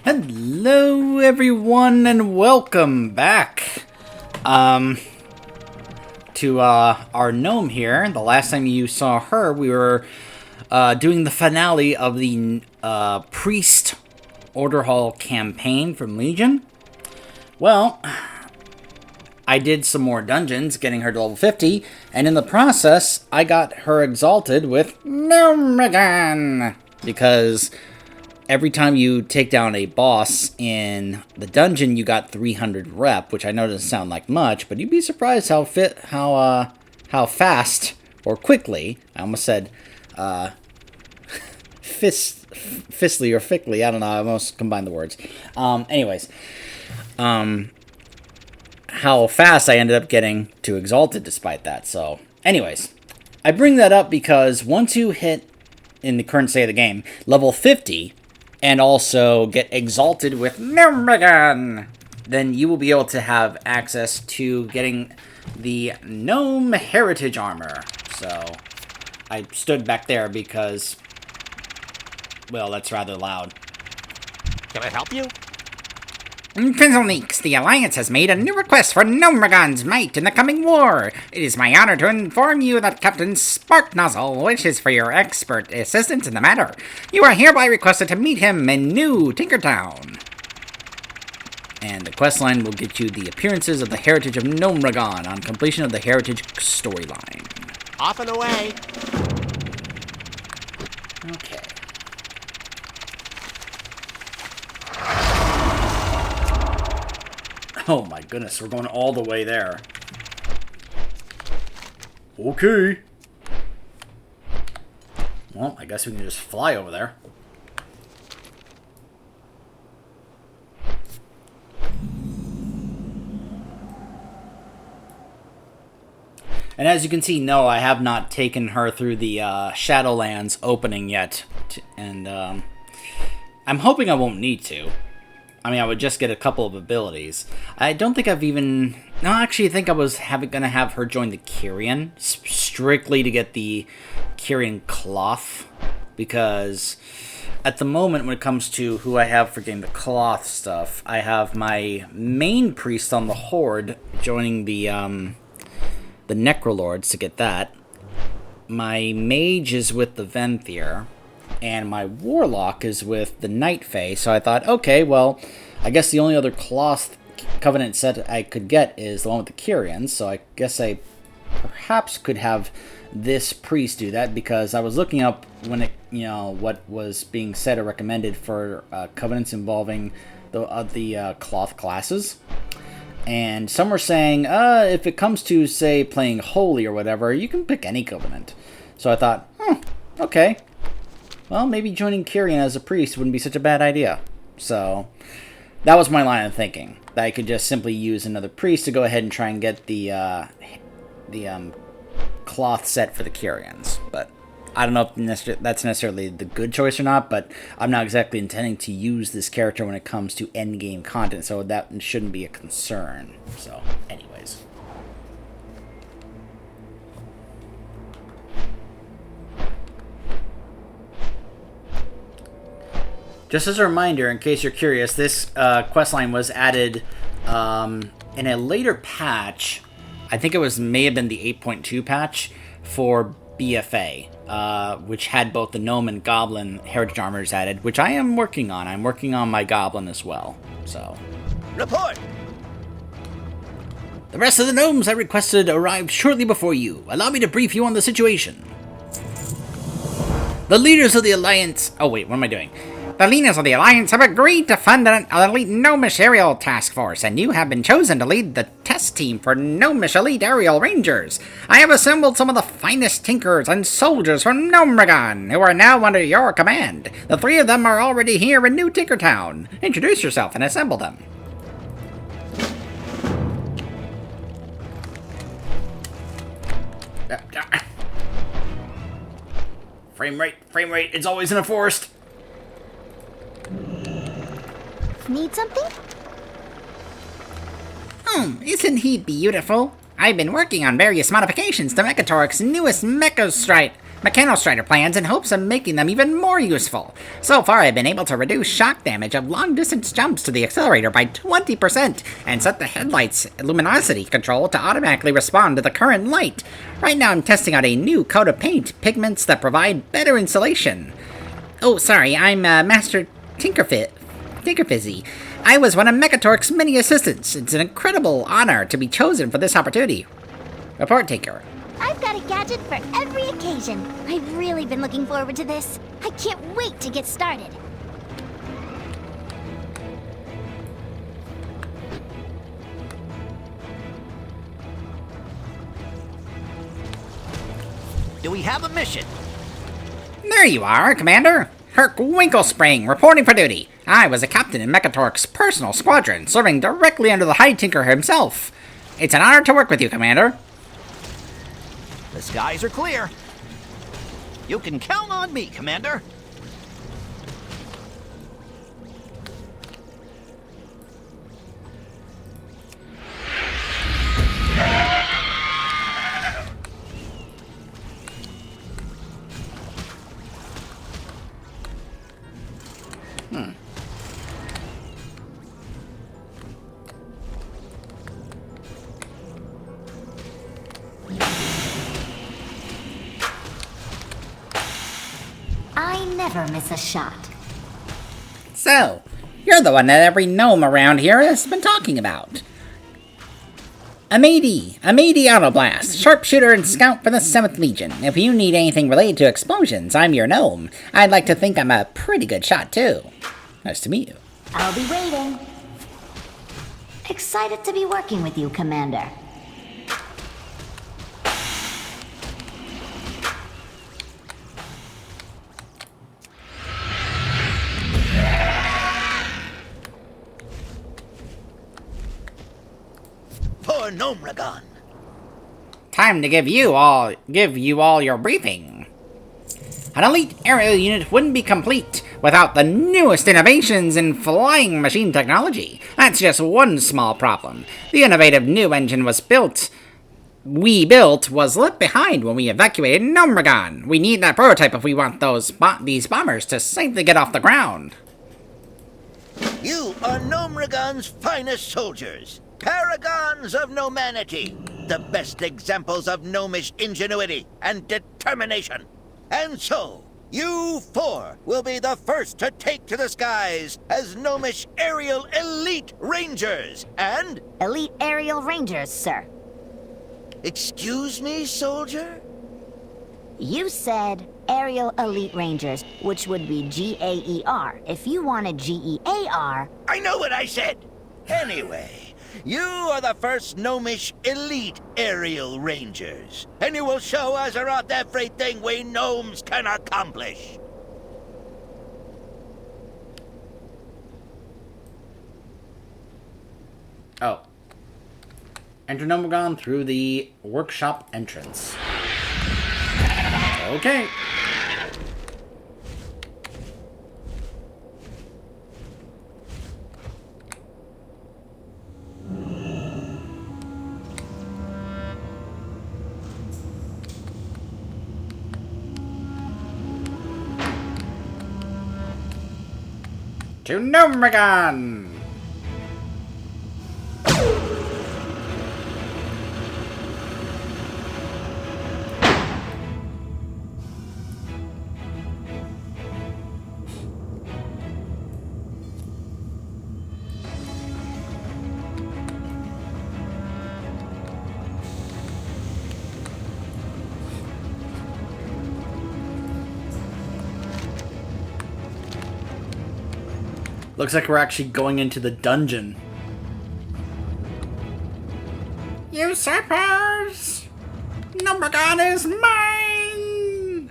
Hello everyone and welcome back to our gnome here. The last time you saw her, we were doing the finale of the Priest Order Hall campaign from Legion. Well, I did some more dungeons, getting her to level 50, and in the process, I got her exalted with Gnome, because every time you take down a boss in the dungeon, you got 300 rep, which I know doesn't sound like much, but you'd be surprised how fast or quickly, I almost said fistly or fickly, I don't know, I almost combined the words. How fast I ended up getting to exalted despite that. So, anyways, I bring that up because once you hit, in the current state of the game, level 50, and also get exalted with Gnome, then you will be able to have access to getting the Gnome Heritage Armor. So, I stood back there because, well, that's rather loud. Can I help you? PapaNeeks, the Alliance has made a new request for Gnome's might in the coming war. It is my honor to inform you that Captain Sparknozzle wishes for your expert assistance in the matter. You are hereby requested to meet him in New Tinkertown. And the questline will get you the appearances of the Heritage of Gnome on completion of the Heritage storyline. Off and away. Okay. Oh my goodness, we're going all the way there. Okay. Well, I guess we can just fly over there. And as you can see, no, I have not taken her through the Shadowlands opening yet. And I'm hoping I won't need to. I mean, I would just get a couple of abilities. I don't think I've even... No, actually, I think I was going to have her join the Kyrian, strictly to get the Kyrian cloth, because at the moment, when it comes to who I have for getting the cloth stuff, I have my main priest on the Horde joining the Necrolords to get that. My mage is with the Venthyr. And my Warlock is with the Night Fae, so I thought, okay, well, I guess the only other Cloth Covenant set I could get is the one with the Kyrians, so I guess I perhaps could have this priest do that, because I was looking up when it, what was being said or recommended for covenants involving the Cloth classes. And some were saying, if it comes to, say, playing Holy or whatever, you can pick any covenant. So I thought, okay. Well, maybe joining Kyrian as a priest wouldn't be such a bad idea. So, that was my line of thinking. That I could just simply use another priest to go ahead and try and get the cloth set for the Kyrians. But, I don't know if that's necessarily the good choice or not, but I'm not exactly intending to use this character when it comes to endgame content, so that shouldn't be a concern. So, anyways. Just as a reminder, in case you're curious, this questline was added in a later patch. I think it may have been the 8.2 patch for BFA, which had both the Gnome and Goblin Heritage Armors added, which I am working on. I'm working on my Goblin as well. So, Report! The rest of the Gnomes I requested arrived shortly before you. Allow me to brief you on the situation. The leaders of the Alliance... Oh, wait, what am I doing? The leaders of the Alliance have agreed to fund an elite Gnomish aerial task force, and you have been chosen to lead the test team for Gnomish elite aerial rangers. I have assembled some of the finest tinkers and soldiers from Gnomeregan, who are now under your command. The 3 of them are already here in New Tinkertown. Introduce yourself and assemble them. Frame rate, it's always in a forest. Need something? Isn't he beautiful? I've been working on various modifications to Mechatork's newest Mecha Mechanostrider plans in hopes of making them even more useful. So far, I've been able to reduce shock damage of long-distance jumps to the accelerator by 20% and set the headlight's luminosity control to automatically respond to the current light. Right now, I'm testing out a new coat of paint pigments that provide better insulation. Oh, sorry, I'm Master Tinkerfizzy. I was one of Mechatork's many assistants. It's an incredible honor to be chosen for this opportunity. Report, Tinker. I've got a gadget for every occasion. I've really been looking forward to this. I can't wait to get started. Do we have a mission? There you are, Commander. Herc Winklespring, reporting for duty. I was a captain in Mechatork's personal squadron, serving directly under the High Tinker himself. It's an honor to work with you, Commander. The skies are clear. You can count on me, Commander. I never miss a shot. So, you're the one that every gnome around here has been talking about. Amady Autoblast, sharpshooter and scout for the 7th Legion. If you need anything related to explosions, I'm your gnome. I'd like to think I'm a pretty good shot, too. Nice to meet you. I'll be waiting. Excited to be working with you, Commander. For Gnomragon. Time to give you all your briefing. An elite aerial unit wouldn't be complete without the newest innovations in flying machine technology. That's just one small problem. The innovative new engine was left behind when we evacuated Gnomragon. We need that prototype if we want these bombers to safely get off the ground. You are Gnomragon's finest soldiers. Paragons of gnomanity. The best examples of gnomish ingenuity and determination. And so, you four will be the first to take to the skies as gnomish aerial elite rangers and... Elite Aerial Rangers, sir. Excuse me, soldier? You said Aerial Elite Rangers, which would be GAER. If you wanted GEAR... I know what I said! Anyway, you are the first gnomish elite aerial rangers, and you will show us around everything we gnomes can accomplish. Oh. Enter Gnomragon through the workshop entrance. Okay. To Gnomragon! Looks like we're actually going into the dungeon. Usurpers! Gnomragon is mine!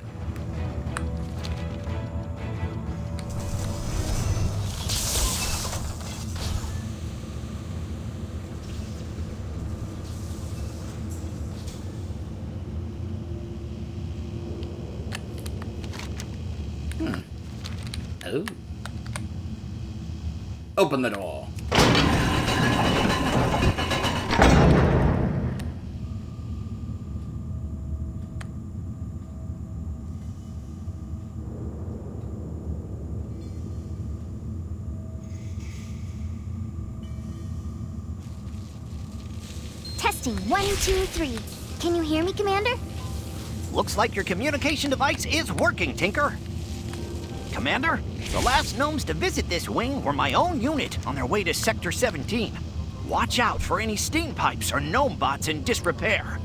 Oh. Open the door. Testing 1, 2, 3. Can you hear me, Commander? Looks like your communication device is working, Tinker. Commander, the last gnomes to visit this wing were my own unit on their way to Sector 17. Watch out for any steam pipes or gnome bots in disrepair.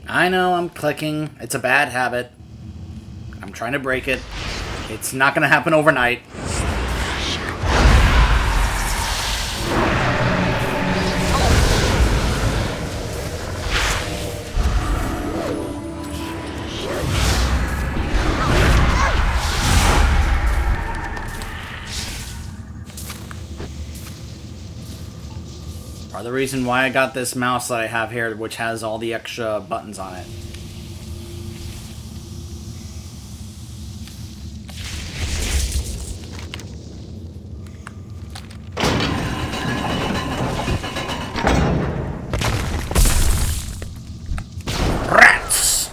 I know I'm clicking. It's a bad habit. I'm trying to break it. It's not going to happen overnight. Are the reason why I got this mouse that I have here, which has all the extra buttons on it. Rats!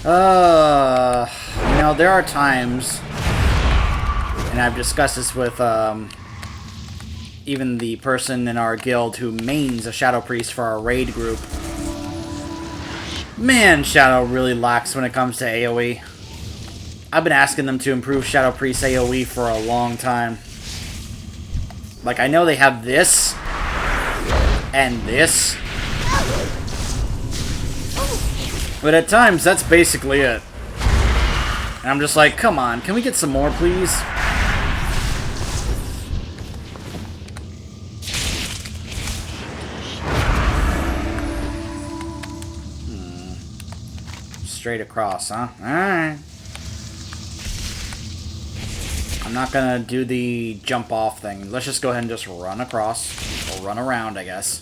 You know, there are times, and I've discussed this with, even the person in our guild who mains a Shadow Priest for our raid group. Man, Shadow really lacks when it comes to AoE. I've been asking them to improve Shadow Priest AoE for a long time. Like, I know they have this, and this, but at times, that's basically it. And I'm just like, come on, can we get some more, please? Straight across, huh? Alright. I'm not gonna do the jump off thing. Let's just go ahead and just run across. Or run around, I guess.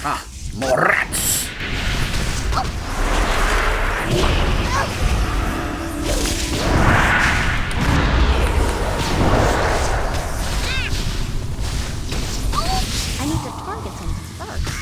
Ah, more rats! I need to target him first.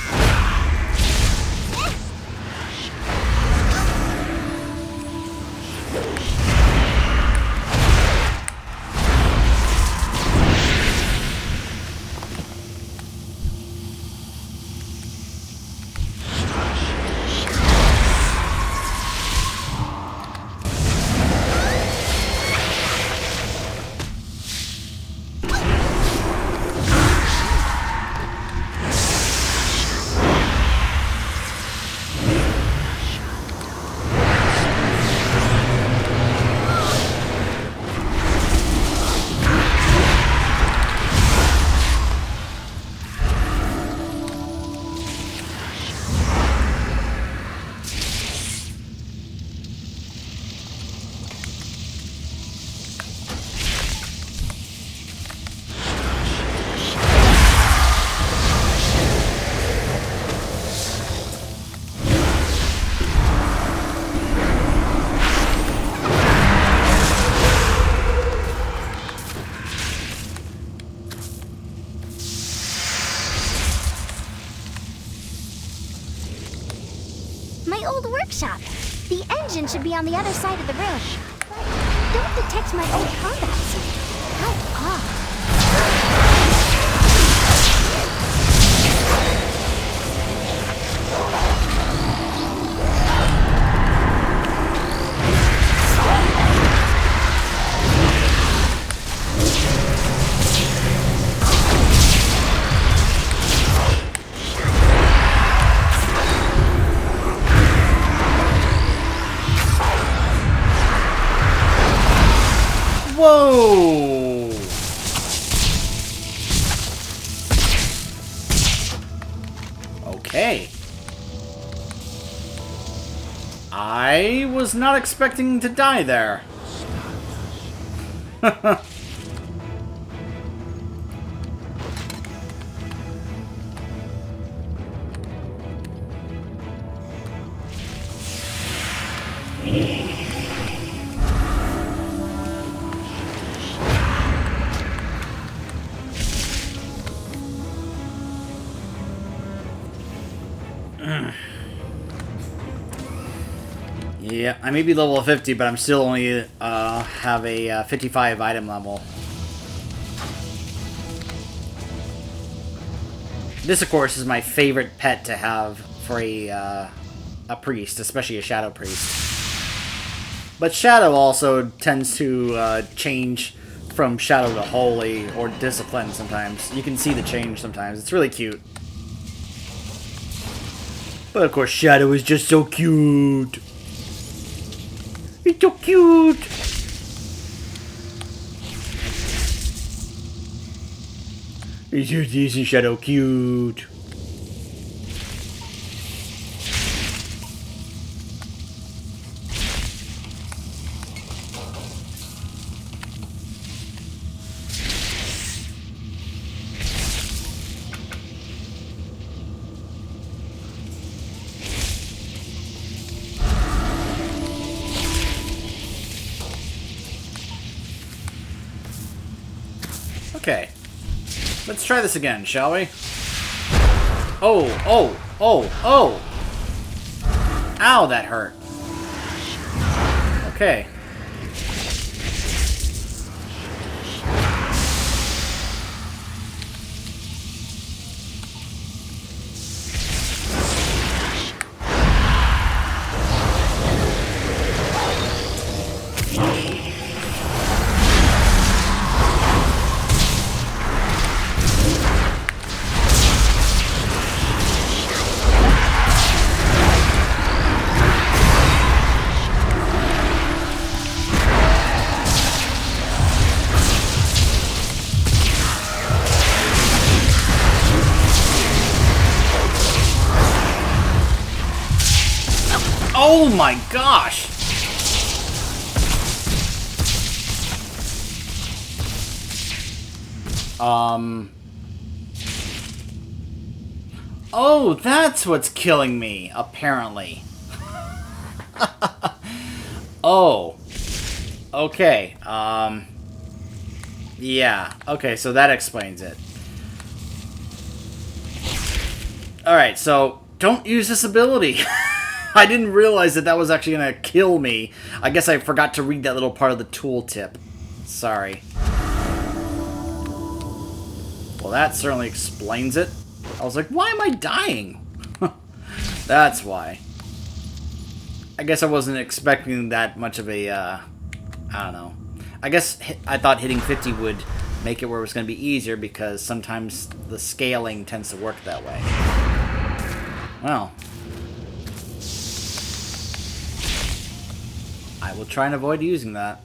My old workshop. The engine should be on the other side of the room. But don't detect my old combat suit. How odd. Whoa! Okay. I was not expecting to die there. Yeah, I may be level 50, but I'm still only have a 55 item level. This, of course, is my favorite pet to have for a priest, especially a shadow priest. But shadow also tends to change from shadow to holy or discipline sometimes. You can see the change sometimes. It's really cute. But of course, shadow is just so cute. It's so cute! Isn't Shadow cute? Okay. Let's try this again, shall we? Oh, oh, oh, oh! Ow, that hurt. Okay. Oh my gosh! Oh, that's what's killing me, apparently. Oh. Okay, yeah, okay, so that explains it. Alright, so don't use this ability. I didn't realize that that was actually going to kill me. I guess I forgot to read that little part of the tooltip. Sorry. Well, that certainly explains it. I was like, why am I dying? That's why. I guess I wasn't expecting that much of a, I don't know. I guess I thought hitting 50 would make it where it was going to be easier because sometimes the scaling tends to work that way. Well. I will try and avoid using that.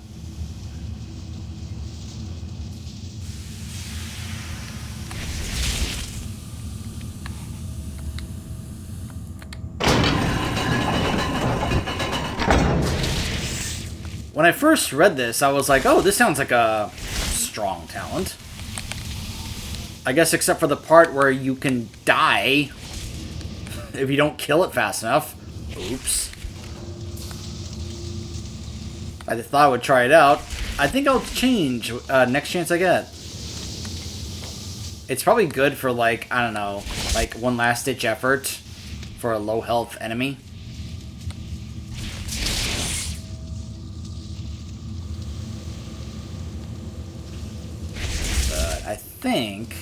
When I first read this, I was like, oh, this sounds like a strong talent. I guess except for the part where you can die if you don't kill it fast enough. Oops. I thought I would try it out. I think I'll change next chance I get. It's probably good for, like, I don't know, like one last ditch effort for a low health enemy. But I think...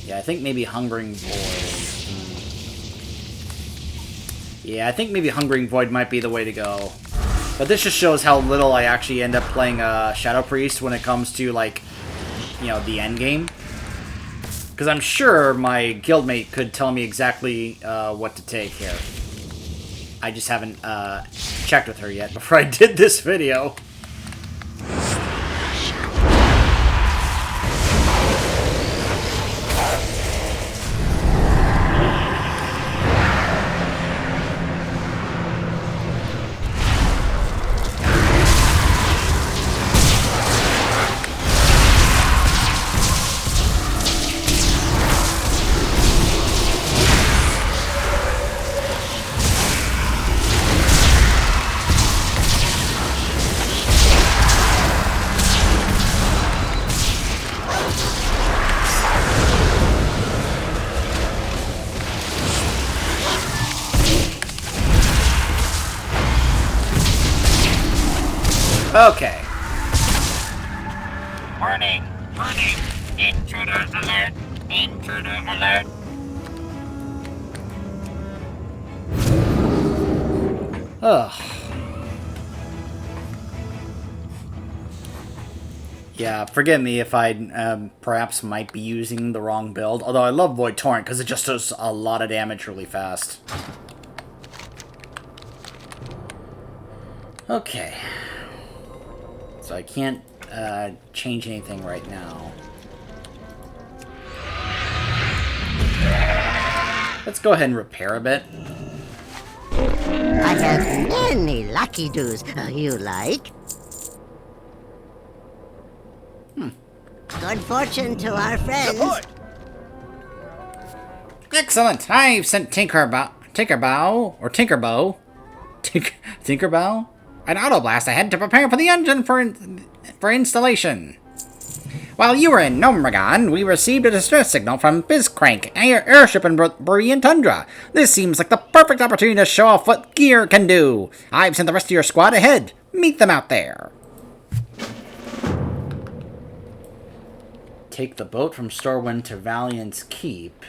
yeah, I think maybe Hungering Void. Yeah, I think maybe Hungering Void might be the way to go. But this just shows how little I actually end up playing Shadow Priest when it comes to, like, you know, the end game. Because I'm sure my guildmate could tell me exactly what to take here. I just haven't checked with her yet before I did this video. Okay. Warning! Warning! Intruder alert! Intruder alert! Ugh. Yeah, forgive me if I perhaps might be using the wrong build. Although I love Void Torrent because it just does a lot of damage really fast. Okay. So I can't change anything right now. Let's go ahead and repair a bit. I have many lucky doos you like. Good fortune to our friends. Support! Excellent! I've sent Tinkerbow, an autoblast ahead to prepare for the engine for installation. While you were in Gnomeregan, we received a distress signal from Bizcrank, airship in Borean Tundra. This seems like the perfect opportunity to show off what gear can do. I've sent the rest of your squad ahead. Meet them out there. Take the boat from Storwind to Valiant's Keep.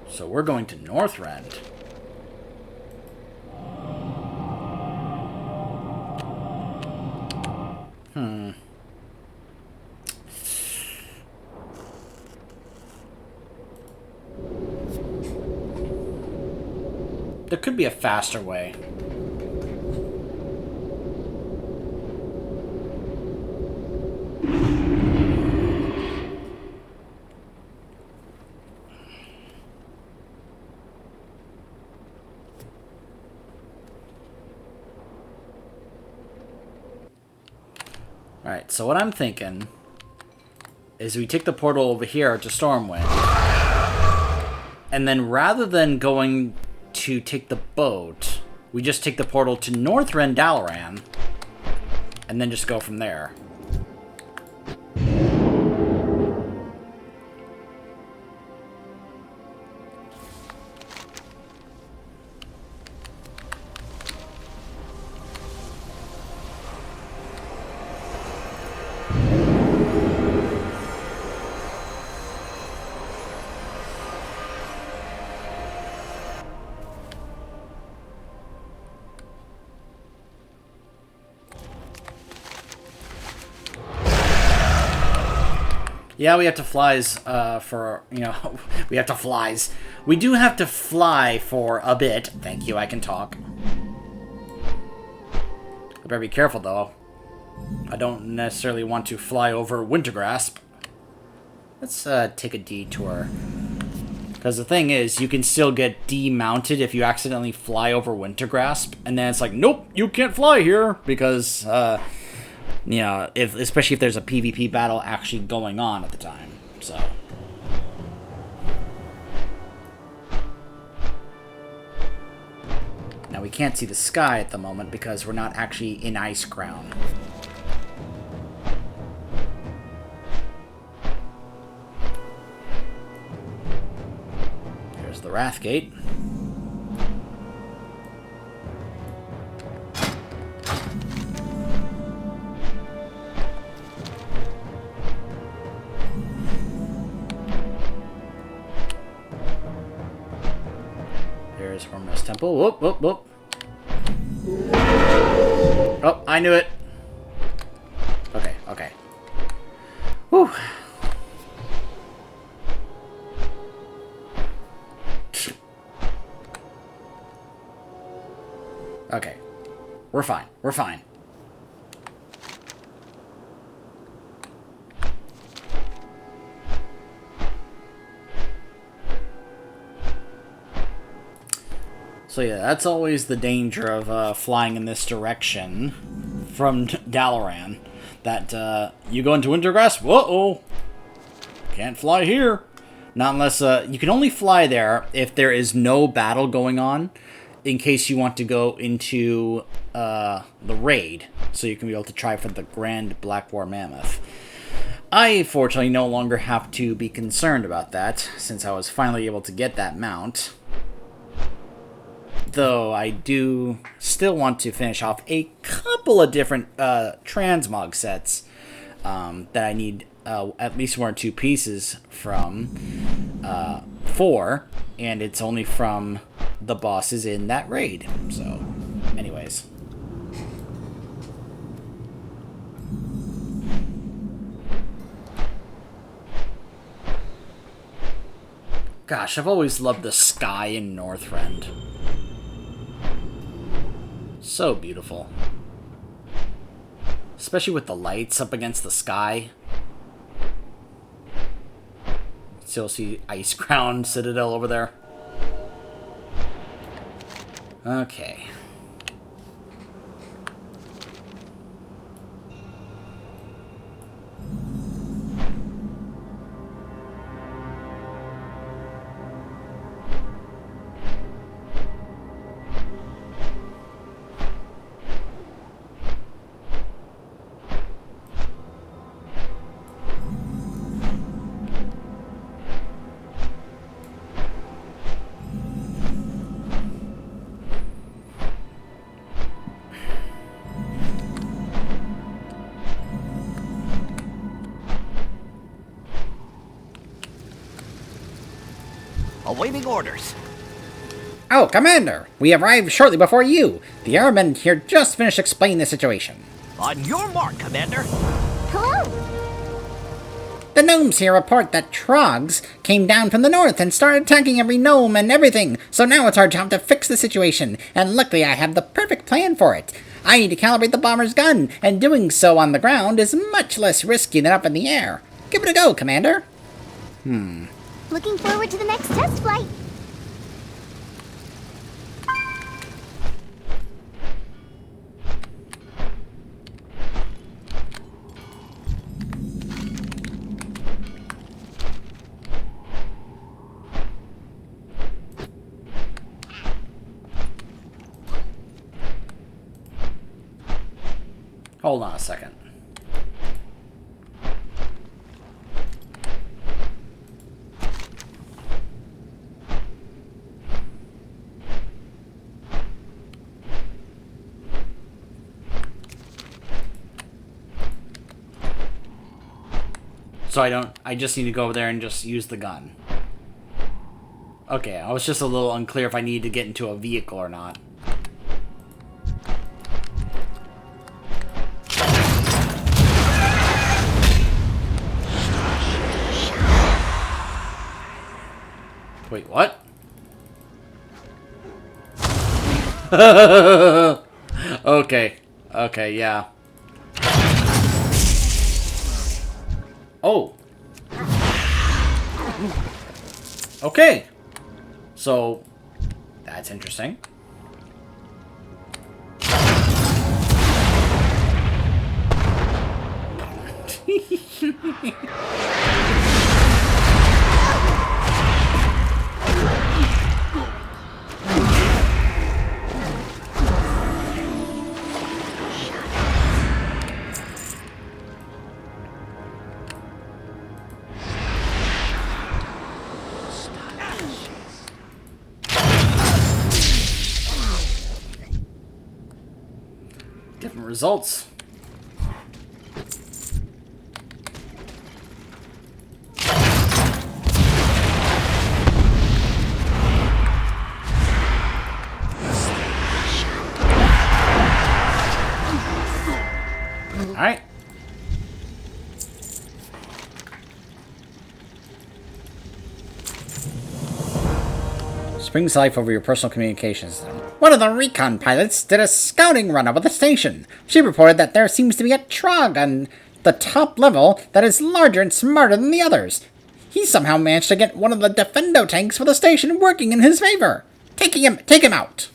So we're going to Northrend. There could be a faster way. Alright, so what I'm thinking is we take the portal over here to Stormwind, and then rather than going to take the boat, we just take the portal to Northrend Dalaran, and then just go from there. Yeah, we have to flies for, you know, we have to flies. We do have to fly for a bit. Thank you, I can talk. I better be careful, though. I don't necessarily want to fly over Wintergrasp. Let's take a detour. Because the thing is, you can still get demounted if you accidentally fly over Wintergrasp. And then it's like, nope, you can't fly here. Because, you know, especially if there's a PvP battle actually going on at the time. So. Now we can't see the sky at the moment because we're not actually in Icecrown. There's the Wrathgate. There's Hormus Temple. Whoop, whoop, whoop. Oh, I knew it. Okay, okay. Whew. Okay. We're fine. We're fine. So yeah, that's always the danger of flying in this direction from Dalaran. That you go into Wintergrasp, whoa, can't fly here. Not unless you can only fly there if there is no battle going on, in case you want to go into the raid, so you can be able to try for the Grand Black War Mammoth. I fortunately no longer have to be concerned about that, since I was finally able to get that mount. Though I do still want to finish off a couple of different transmog sets that I need at least 1 or 2 pieces from for, and it's only from the bosses in that raid. So, anyways. Gosh, I've always loved the sky in Northrend. So beautiful. Especially with the lights up against the sky. Still see Ice Crown Citadel over there. Okay. Awaiting orders. Oh, Commander! We arrived shortly before you. The airmen here just finished explaining the situation. On your mark, Commander. Hello. The gnomes here report that trogs came down from the north and started attacking every gnome and everything, so now it's our job to fix the situation, and luckily I have the perfect plan for it. I need to calibrate the bomber's gun, and doing so on the ground is much less risky than up in the air. Give it a go, Commander. Looking forward to the next test flight. Hold on a second. So I just need to go over there and just use the gun. Okay, I was just a little unclear if I needed to get into a vehicle or not. Wait, what? Okay. Okay, yeah. Oh. Okay. So, that's interesting. Different results. All right. Springs life over your personal communications system. One of the recon pilots did a scouting run over the station. She reported that there seems to be a trog on the top level that is larger and smarter than the others. He somehow managed to get one of the defendo tanks for the station working in his favor. Take him out.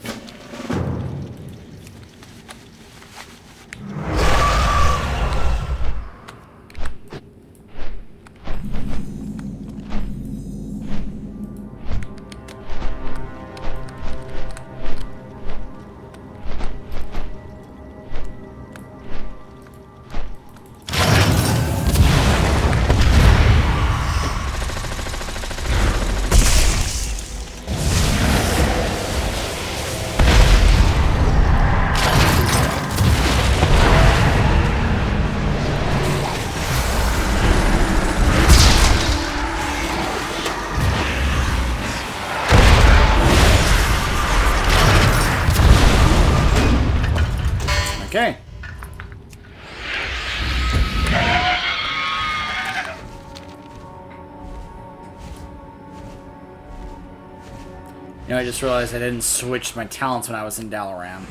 You know, I just realized I didn't switch my talents when I was in Dalaran.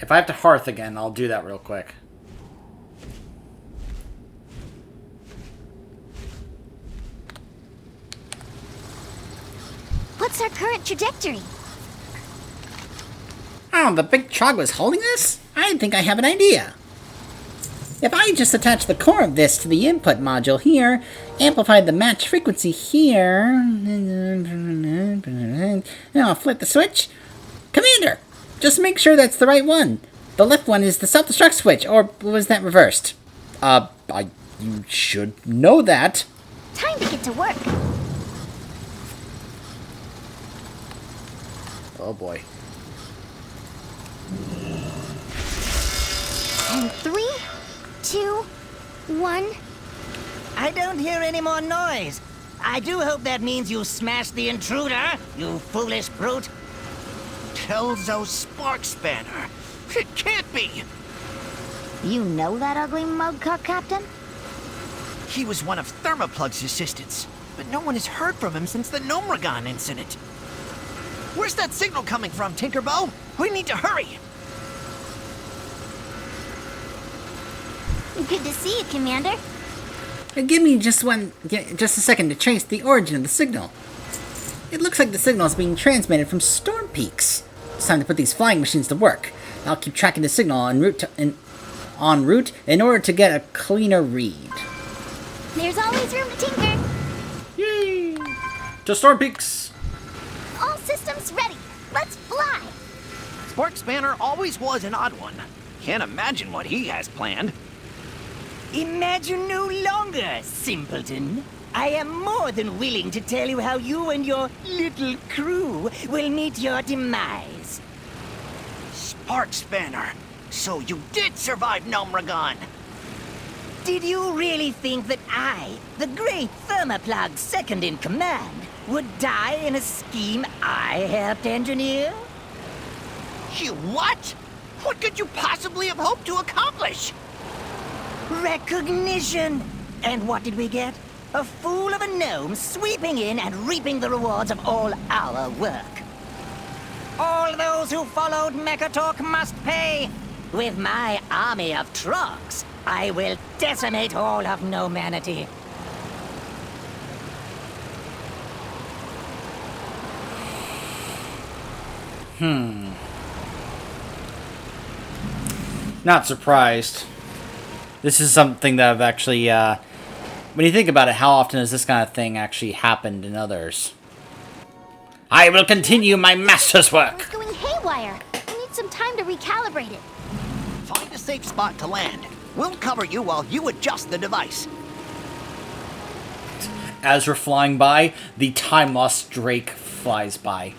If I have to hearth again, I'll do that real quick. What's our current trajectory? Oh, the big trog was holding this? I think I have an idea. If I just attach the core of this to the input module here, amplify the match frequency here, and I'll flip the switch. Commander, just make sure that's the right one. The left one is the self-destruct switch, or was that reversed? You should know that. Time to get to work. Oh boy. And 3, 2, 1. I don't hear any more noise. I do hope that means you smashed the intruder, you foolish brute. Kelzo Sparkspanner. It can't be. You know that ugly mugcock, Captain? He was one of Thermoplug's assistants, but no one has heard from him since the Gnomregan incident. Where's that signal coming from, Tinkerbo? We need to hurry. Good to see you, Commander. Give me just a second to trace the origin of the signal. It looks like the signal is being transmitted from Storm Peaks. It's time to put these flying machines to work. I'll keep tracking the signal en route in order to get a cleaner read. There's always room to tinker. Yay! To Storm Peaks! All systems ready. Let's fly. Sparkspanner always was an odd one. Can't imagine what he has planned. Imagine no longer, simpleton. I am more than willing to tell you how you and your little crew will meet your demise. Sparkspanner, so you did survive Gnomregan. Did you really think that I, the great Thermoplug second in command, would die in a scheme I helped engineer? You what? What could you possibly have hoped to accomplish? Recognition! And what did we get? A fool of a gnome sweeping in and reaping the rewards of all our work. All those who followed Mechatalk must pay. With my army of trogs, I will decimate all of Gnomanity. Not surprised. This is something that I've actually, when you think about it, how often has this kind of thing actually happened in others? I will continue my master's work! It's going haywire. We need some time to recalibrate it. Find a safe spot to land. We'll cover you while you adjust the device. As we're flying by, the time-lost Drake flies by.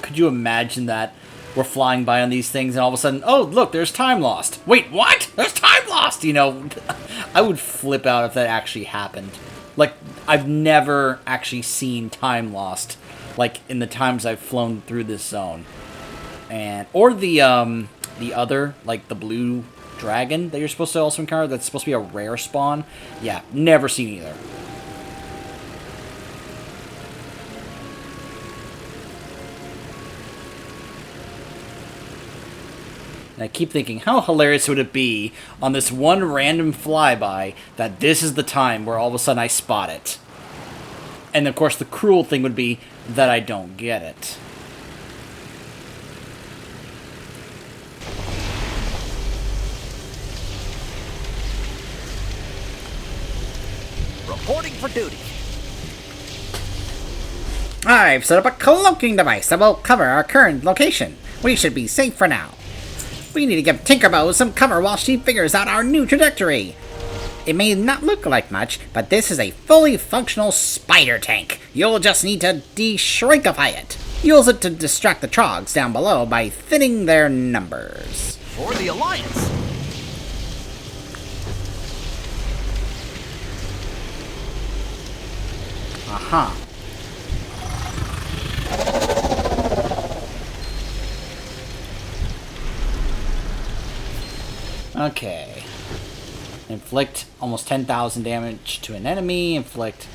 Could you imagine that? We're flying by on these things and all of a sudden, oh, look, there's time lost. Wait, what? There's time lost! You know, I would flip out if that actually happened. Like, I've never actually seen time lost, like, in the times I've flown through this zone. And, or the other, like, the blue dragon that you're supposed to also encounter that's supposed to be a rare spawn. Yeah, never seen either. And I keep thinking, how hilarious would it be on this one random flyby that this is the time where all of a sudden I spot it. And of course the cruel thing would be that I don't get it. Reporting for duty. I've set up a cloaking device that will cover our current location. We should be safe for now. We need to give Tinkerbo some cover while she figures out our new trajectory. It may not look like much, but this is a fully functional spider tank. You'll just need to de-shrinkify it. Use it to distract the trogs down below by thinning their numbers. For the Alliance. Aha. Okay. Inflict almost 10,000 damage to an enemy. Inflict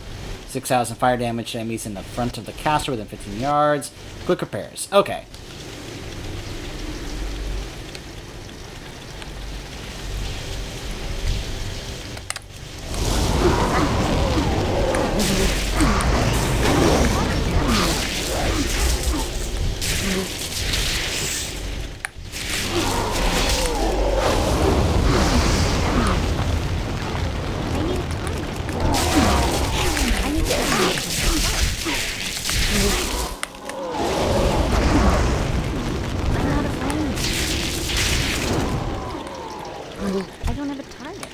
6,000 fire damage to enemies in the front of the caster within 15 yards. Quick repairs. Okay. I don't have a target.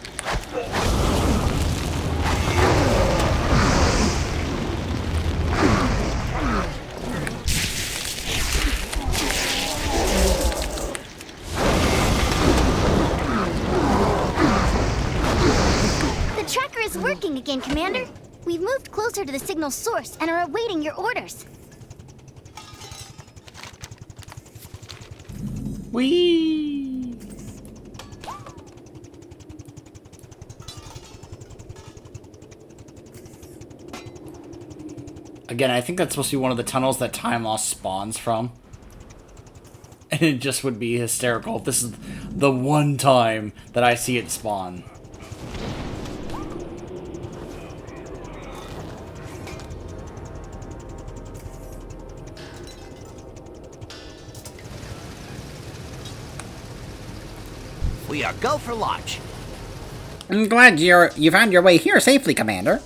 The tracker is working again, Commander. We've moved closer to the signal source and are awaiting your orders. Whee! Again, I think that's supposed to be one of the tunnels that Time Lost spawns from. And it just would be hysterical if this is the one time that I see it spawn. We are go for launch. I'm glad you found your way here safely, Commander.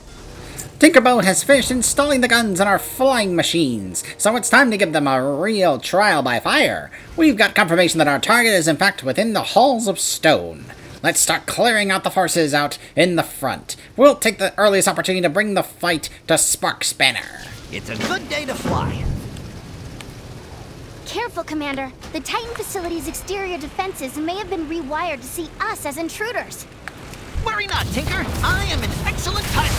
Tinkerboat has finished installing the guns in our flying machines, so it's time to give them a real trial by fire. We've got confirmation that our target is in fact within the halls of stone. Let's start clearing out the forces out in the front. We'll take the earliest opportunity to bring the fight to Spark Spanner. It's a good day to fly. Careful, Commander. The Titan facility's exterior defenses may have been rewired to see us as intruders. Worry not, Tinker. I am an excellent pilot.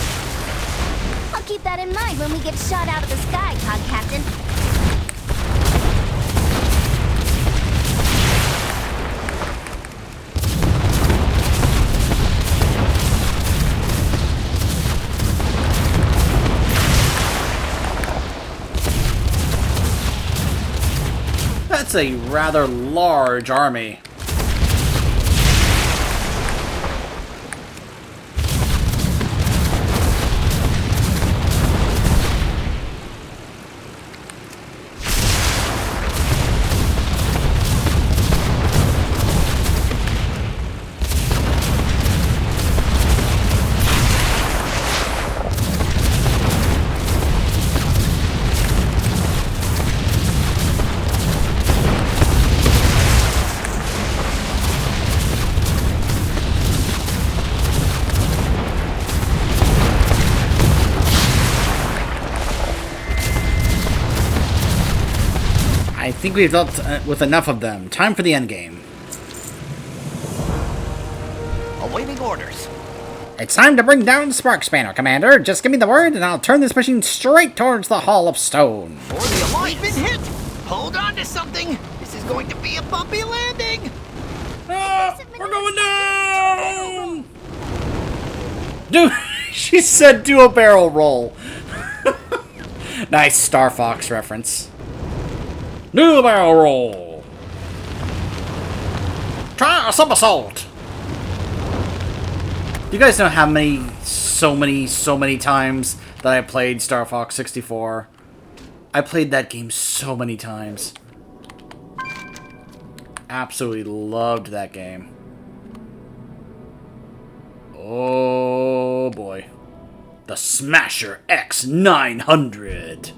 I'll keep that in mind when we get shot out of the sky, Cog Captain. That's a rather large army. I think we've dealt with enough of them. Time for the endgame. Awaiting orders. It's time to bring down Spark Spanner, Commander. Just give me the word and I'll turn this machine straight towards the Hall of Stone. Or the Alliance been hit. Hold on to something. This is going to be a bumpy landing. Ah, we're going down! Dude, she said do a barrel roll. Nice Star Fox reference. Do a barrel roll. Try a somersault. You guys know how so many times that I played Star Fox 64. I played that game so many times. Absolutely loved that game. Oh boy. The Smasher X900.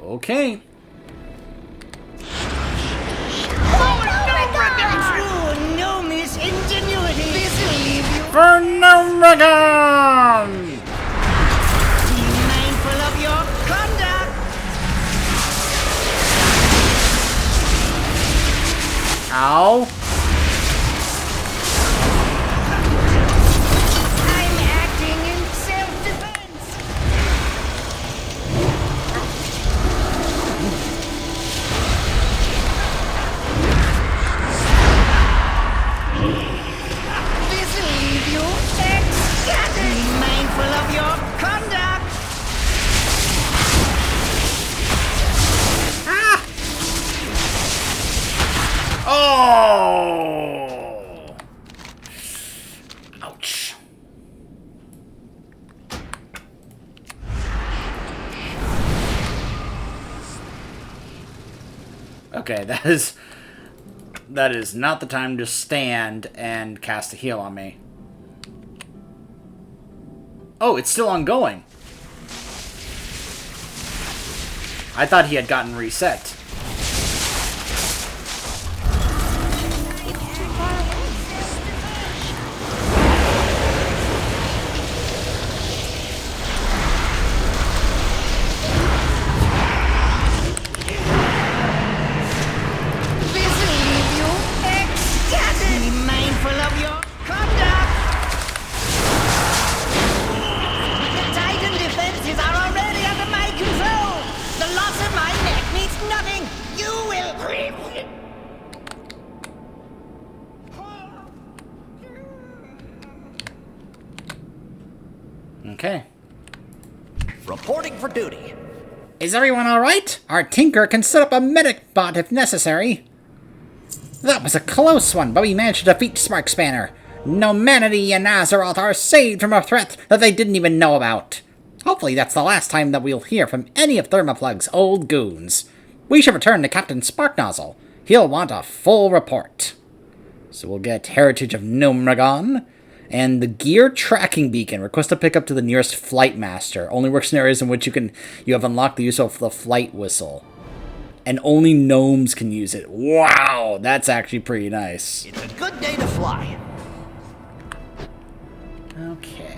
Okay. True Gnome's ingenuity. For Gnomeregan! Be mindful of your conduct. Ow. I'm acting in self-defense. Okay, that is not the time to stand and cast a heal on me. Oh, it's still ongoing. I thought he had gotten reset. Okay. Reporting for duty. Is everyone alright? Our Tinker can set up a medic bot if necessary. That was a close one, but we managed to defeat Spark Spanner. Nomanity and Azeroth are saved from a threat that they didn't even know about. Hopefully that's the last time that we'll hear from any of Thermoplug's old goons. We should return to Captain Sparknozzle. He'll want a full report. So we'll get Heritage of Gnomragon. And the gear tracking beacon. Request a pickup to the nearest flight master. Only works in areas in which you have unlocked the use of the flight whistle. And only gnomes can use it. Wow, that's actually pretty nice. It's a good day to fly. Okay.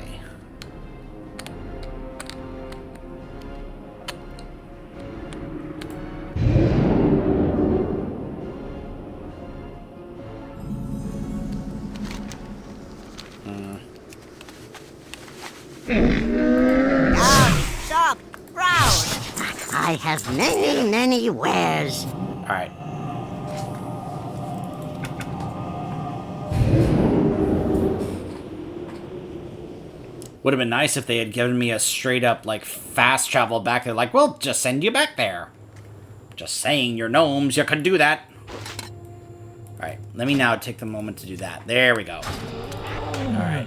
Shock, proud. I have many wares. Alright. Would have been nice if they had given me a straight up, like, fast travel back there. Like, well, just send you back there. Just saying, you're gnomes, you could do that. Alright, let me now take the moment to do that. There we go. Alright.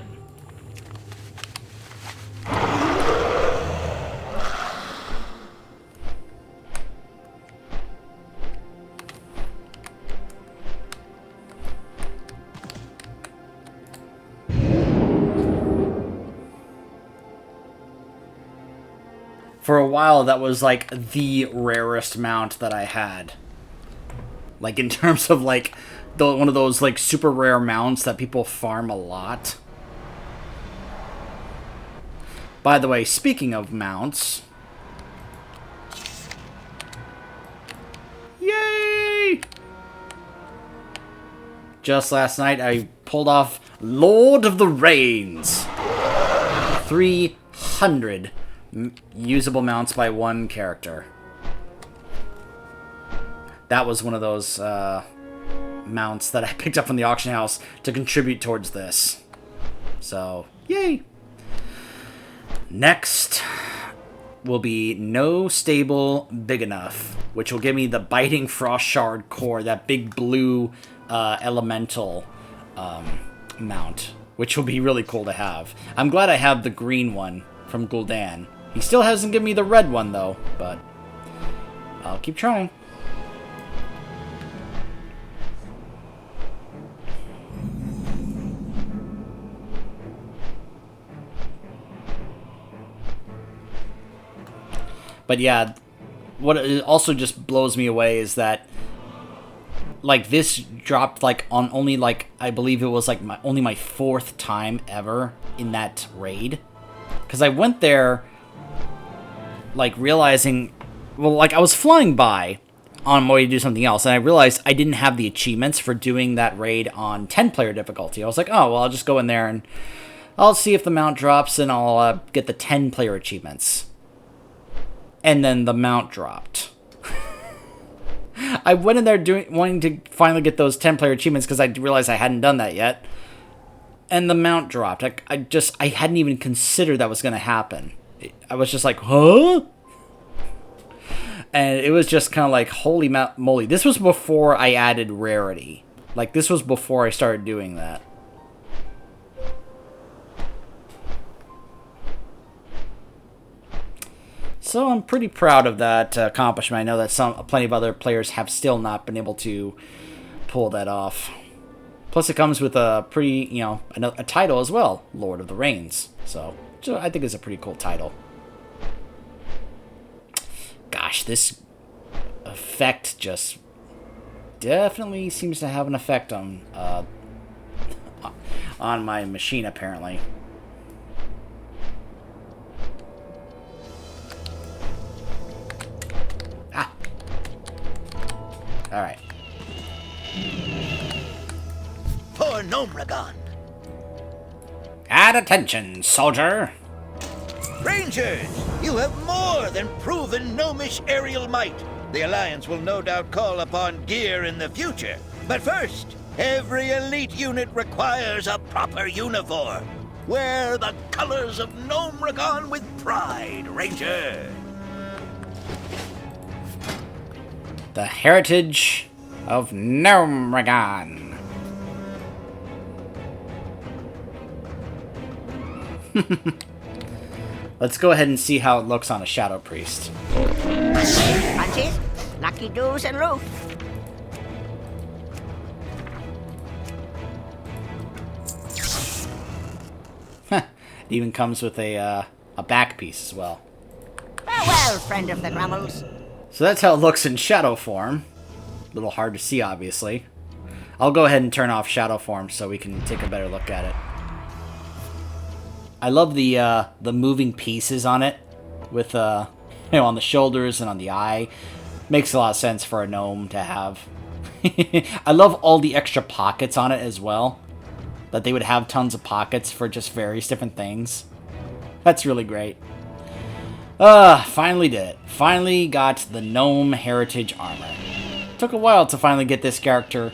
For a while, that was, like, the rarest mount that I had. Like, in terms of, like, one of those, like, super rare mounts that people farm a lot. By the way, speaking of mounts... Yay! Just last night, I pulled off Lord of the Rains. 300 usable mounts by one character. That was one of those mounts that I picked up from the auction house to contribute towards this. So, yay! Next will be No Stable Big Enough, which will give me the Biting Frost Shard core, that big blue elemental mount, which will be really cool to have. I'm glad I have the green one from Gul'dan. He still hasn't given me the red one, though, but I'll keep trying. But yeah, what also just blows me away is that, like, this dropped, like, on only, like, I believe it was, like, only my 4th time ever in that raid. Because I went there, like, realizing, well, like, I was flying by on my way to do something else, and I realized I didn't have the achievements for doing that raid on 10-player difficulty. I was like, oh, well, I'll just go in there and I'll see if the mount drops, and I'll get the 10-player achievements. And then the mount dropped. I went in there wanting to finally get those 10-player achievements because I realized I hadn't done that yet. And the mount dropped. I hadn't even considered that was going to happen. I was just like, huh? And it was just kind of like, holy moly. This was before I added rarity. Like, this was before I started doing that. So I'm pretty proud of that accomplishment. I know that plenty of other players have still not been able to pull that off. Plus, it comes with a pretty, a title as well, Lord of the Rings. So I think it's a pretty cool title. Gosh, this effect just definitely seems to have an effect on my machine, apparently. Alright. For Gnomregan. At attention, soldier. Rangers, you have more than proven gnomish aerial might. The Alliance will no doubt call upon gear in the future. But first, every elite unit requires a proper uniform. Wear the colors of Gnomregan with pride, Ranger. The heritage of Gnomregan. Let's go ahead and see how it looks on a Shadow Priest. Punches, lucky doos, and roof. It even comes with a back piece as well. Farewell, friend of the Grummels. So that's how it looks in shadow form. A little hard to see, obviously. I'll go ahead and turn off shadow form so we can take a better look at it. I love the moving pieces on it, with on the shoulders and on the eye. Makes a lot of sense for a gnome to have. I love all the extra pockets on it as well. That they would have tons of pockets for just various different things. That's really great. Finally did it. Finally got the Gnome Heritage Armor. Took a while to finally get this character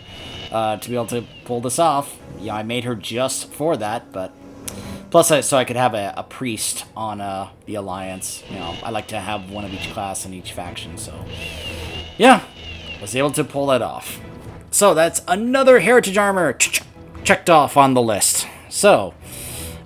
to be able to pull this off. Yeah, I made her just for that, but... Plus, so I could have a priest on the Alliance. I like to have one of each class in each faction, so... Yeah, was able to pull that off. So, that's another Heritage Armor checked off on the list. So,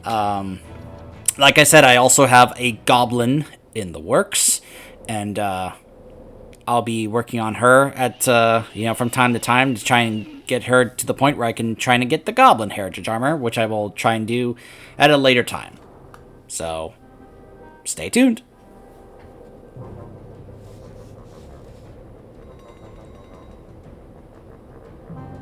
like I said, I also have a Goblin in the works, and I'll be working on her at from time to time to try and get her to the point where I can try and get the Goblin Heritage Armor, which I will try and do at a later time. So, stay tuned.